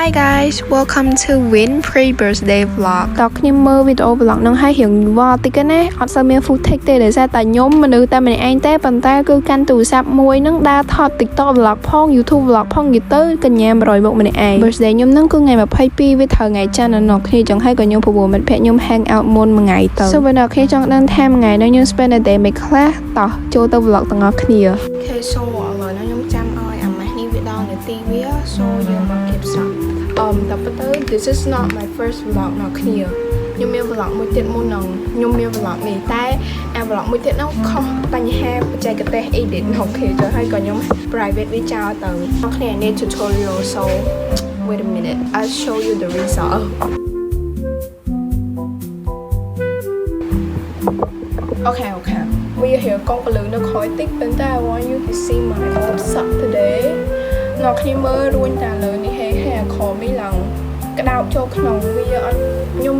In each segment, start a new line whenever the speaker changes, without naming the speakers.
Hi guys, welcome to Win pre-birthday vlog តើខ្ញុំមើលវីដេអូ vlog នឹងហើយរៀងវល់តិចណាអត់សូវមាន footage ទេដោយសារតែខ្ញុំមនុស្សតែម្នាក់ឯងទេប៉ុន្តែគឺកាន់ទូរស័ព្ទមួយនឹងដើរថត TikTok vlog ផង YouTube vlog ផងនិយាយទៅកញ្ញា100មុខម្នាក់ឯង birthday ខ្ញុំនឹងគឺថ្ងៃ22វាត្រូវថ្ងៃច័ន្ទនៅគ្នាចឹងហើយក៏ខ្ញុំប្រពន្ធមិត្តភក្តិខ្ញុំ hang out មុនមួយថ្ងៃទៅ So បើអ្នកគ្នាចង់ដឹងថាមួយថ្ងៃនោះខ្ញុំ spend a day មិនខ្លះតោះចូលទៅ vlog ទាំងអស់គ្នា Okay so ឥឡូវខ្ញុំចាំឲ្យអាម៉ាស់នេះវាដល់នាទីវា so យើងមក keep upតែប៉ុន្តែ this is not my first vlog នៅគ្នាខ្ញុំមាន vlog មួយទៀតមុននឹងខ្ញុំមាន vlog នេះតែអា vlog មួយទៀតនោះខុសបញ្ហាបច្ចេកទេស edit អូខេទៅហើយក៏ខ្ញុំ private វាចោលទៅអ្នកគ្នា need tutorial so wait a minute I'll show you the result okay វាhere កងពលឺនៅក្រោយតិចប៉ុន្តែ I want you to see my outfit today អ្នកគ្នាមើលរួញតាលើនេះហេអាខមីឡើងក្តោបចូលក្នុងវាអត់ខ្ញុំ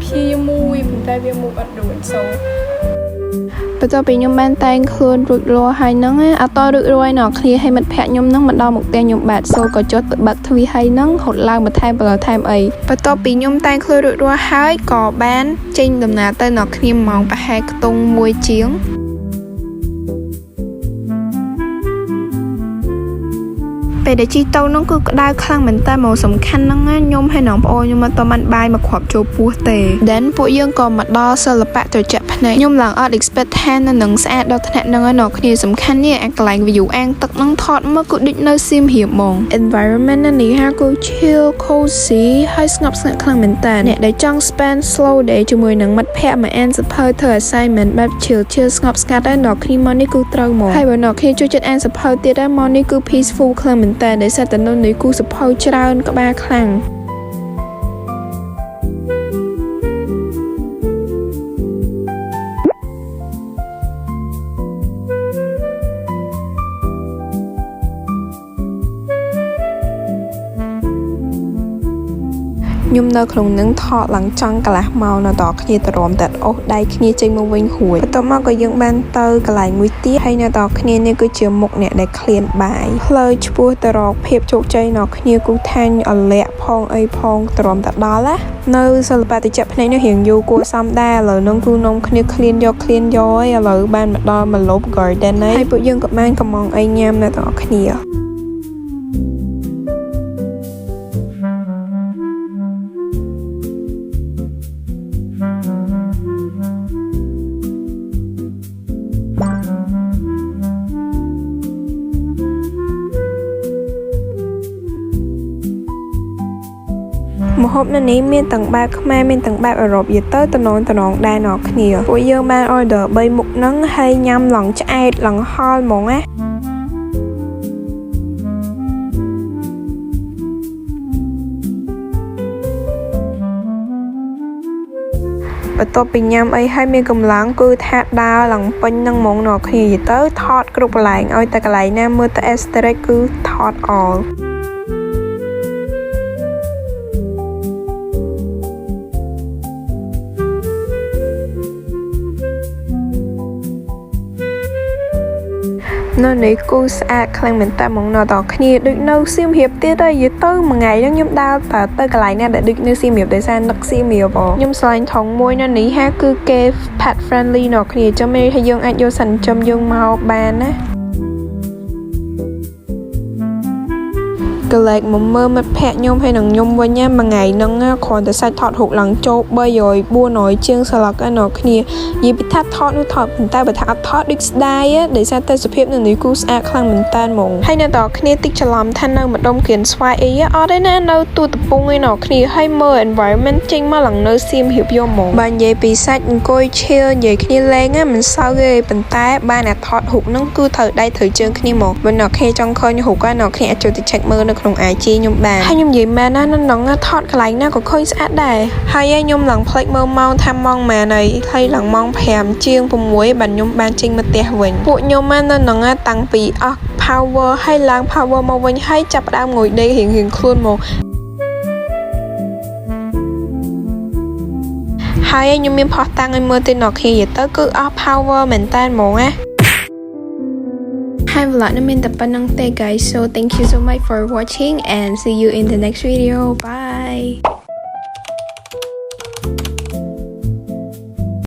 ព្យាយាមមួយប៉ុន្តែវាមុខអត់រួចសូបន្ទាប់ពីខ្ញុំបានតែងខ្លួនរួចរាល់ហើយហ្នឹងអត់តរួចរាល់អ្នកគ្នាឲ្យមិត្តភក្តិខ្ញុំហ្នឹងមកដល់មុខផ្ទះខ្ញុំបាទសូក៏ចុះទៅបាក់ទ្វីហើយហ្នឹងហត់ឡើងបន្ថែមអីបន្ទាប់ពីខ្ញុំតែងខ្លួនរួចរាល់ហើយក៏បានចេញដំណើរទៅអ្នកគ្នាម៉ោងប្រហែលខ្ទង់1ជាងពេលដែលជីទៅនោះគឺក្តៅខ្លាំងមែនតើមកសំខាន់ហ្នឹងខ្ញុំហើយน้องប្អូនខ្ញុំអត់បានបាយមកគ្រាប់ចូលពោះទេ Then ពួកយើងក៏មកដល់សិល្បៈត្រជាក់ភ្នែកខ្ញុំឡើងអត់ expect ថានឹងស្អាតដល់ថ្នាក់ហ្នឹងហើយអ្នកគ្នាសំខាន់នេះអាកន្លែង view អាងទឹកហ្នឹងថតមកគឺដូចនៅសៀមរាបហ្មង environment នេះហាគឺ chill cozy ហើយស្ងប់ស្ងាត់ខ្លាំងមែនតើអ្នកដែលចង់ spend slow day ជាមួយនឹងមិត្តភក្តិមកអានសៀវភៅធ្វើ assignment បែប chill ស្ងប់ស្ងាត់ហើយអ្នកគ្នាមកនេះគឺត្រូវហ្មងហើយបើអ្នកគ្នាជួយចិត្តអានសៀវភៅទៀតហើយមកនេះគឺ peaceful ខ្លាំងមែនតែដោយសារតែនៅនេះគូសភៅច្រើនក្បាលខ្លាំងខ្ញុំនៅក្នុងនឹងថតឡើងចង់កន្លះម៉ោងនៅតគ្នាតរំតែអូសដៃគ្នាចេញមកវិញរួចបន្ទាប់មកក៏យើងបានទៅកន្លែងមួយទៀតហើយនៅតគ្នានេះគឺជាមុខអ្នកដែលឃ្លានបាយផ្លូវឆ្ពោះទៅរកភាពជោគជ័យនៅគ្នាគូថាញ់អលាក់ផងអីផងតរំតែដល់ណានៅសិល្បៈតិចភ្នែកនេះរៀងយូរគួរសមដែរឥឡូវនឹងគូនំគ្នាឃ្លានយកហើយឥឡូវបានមកដល់មកលប់ garden ហើយពួកយើងក៏បានកំងអីញ៉ាំនៅតគ្នាម្ហូបនៅនេះមានទាំងបែបខ្មែរមានទាំងបែបអឺរ៉ុបយទៅតំណងដែរអ្នកគ្នាពួកយើងបាន order 3មុខហ្នឹងហើយញ៉ាំឡងឆ្អែតឡងហល់ហ្មងណាបន្ទាប់ពីញ៉ាំអីហើយមានកម្លាំងគឺថាដើរឡើងពេញនឹងហ្មងអ្នកគ្នាយទៅថតគ្រប់កន្លែងឲ្យតែកន្លែងណាមើលទៅ aesthetic គឺថត allនៅនេះគូស្អាតខ្លាំងមែនតើហ្មងនៅតគ្នាដូចនៅសៀមរាបទៀតហើយយទៅមួយថ្ងៃហ្នឹងខ្ញុំដើរទៅកន្លែងណាដែលដូចនៅសៀមរាបដោយសារនឹកសៀមរាបខ្ញុំឆ្លាញ់ថងមួយនៅនេះហាគឺគេ pet friendly នៅគ្នាចាំមើលថាយើងអាចយកសិនចំយើងមកបានណាកលែកមកមើលមិត្តភក្តិខ្ញុំហើយនឹងខ្ញុំវិញមួយថ្ងៃហ្នឹងគ្រាន់តែសាច់ថតរូបឡើងចូល300 400ជាងស្លឹកឯណោះគ្នានិយាយពីថាថតនោះថតប៉ុន្តែបើថាអត់ថតដូចស្ដាយដោយសារតែសភាពនៅនេះគូស្អាតខ្លាំងមែនតើហ្មងហើយនៅតគ្នាតិចច្រឡំថានៅម្ដុំគ្រានស្វាយអីអត់ទេណានៅទូតពងឯណោះគ្នាហើយមើល environment ចេញមកឡើងនៅសៀមរាបយកហ្មងបើនិយាយពីសាច់អង្គុយ chill និយាយគ្នាលេងមិនសូវទេប៉ុន្តែបានតែថតរូបហ្នឹងគឺត្រូវដៃត្រូវជើងគ្នាហ្មងបើអ្នកគ្នាចង់ឃើញរូបហ្នឹងអ្នកគ្នាអាចចូលទៅ check មើលនៅក្នុង IG ខ្ញុំបានហើយខ្ញុំនិយាយមែនណានឹងថតកន្លែងណាក៏ឃើញស្អាតដែរហើយខ្ញុំឡើងផ្លេចមើលម៉ោងថាម៉ោងម៉ានហើយឡើងម៉ោង5ជាង6បាទខ្ញុំបានចេញមកផ្ទះវិញពួកខ្ញុំនៅនឹងតាំងពីអស់ power ហើយឡើង power មកវិញហើយចាប់ផ្ដើមងុយដេករៀងខ្លួនមកហើយខ្ញុំមានផុសតាំងឲ្យមើលទៅអ្នកគ្នាទៅគឺអស់ power មែនតើហ្មងណាហ hai vlog nó mình tập năng tê guys, so thank you so much for watching and see you in the next video. Bye.